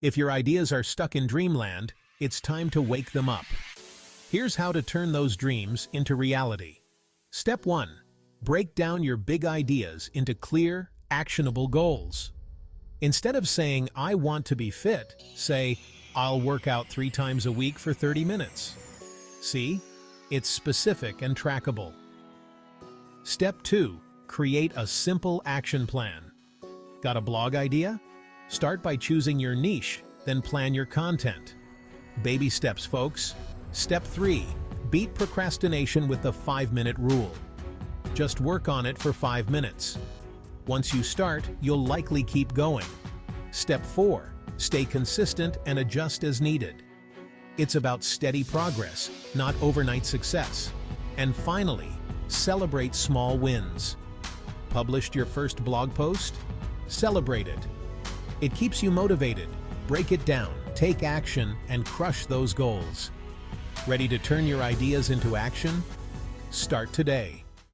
If your ideas are stuck in dreamland, it's time to wake them up. Here's how to turn those dreams into reality. Step 1. Break down your big ideas into clear, actionable goals. Instead of saying, "I want to be fit," say, "I'll work out 3 times a week for 30 minutes." See? It's specific and trackable. Step 2. Create a simple action plan. Got a blog idea? Start by choosing your niche, then plan your content. Baby steps, folks. Step 3. Beat procrastination with the 5-minute rule. Just work on it for 5 minutes. Once you start, you'll likely keep going. Step 4. Stay consistent and adjust as needed. It's about steady progress, not overnight success. And finally, celebrate small wins. Published your first blog post? Celebrate it. It keeps you motivated. Break it down, take action, and crush those goals. Ready to turn your ideas into action? Start today.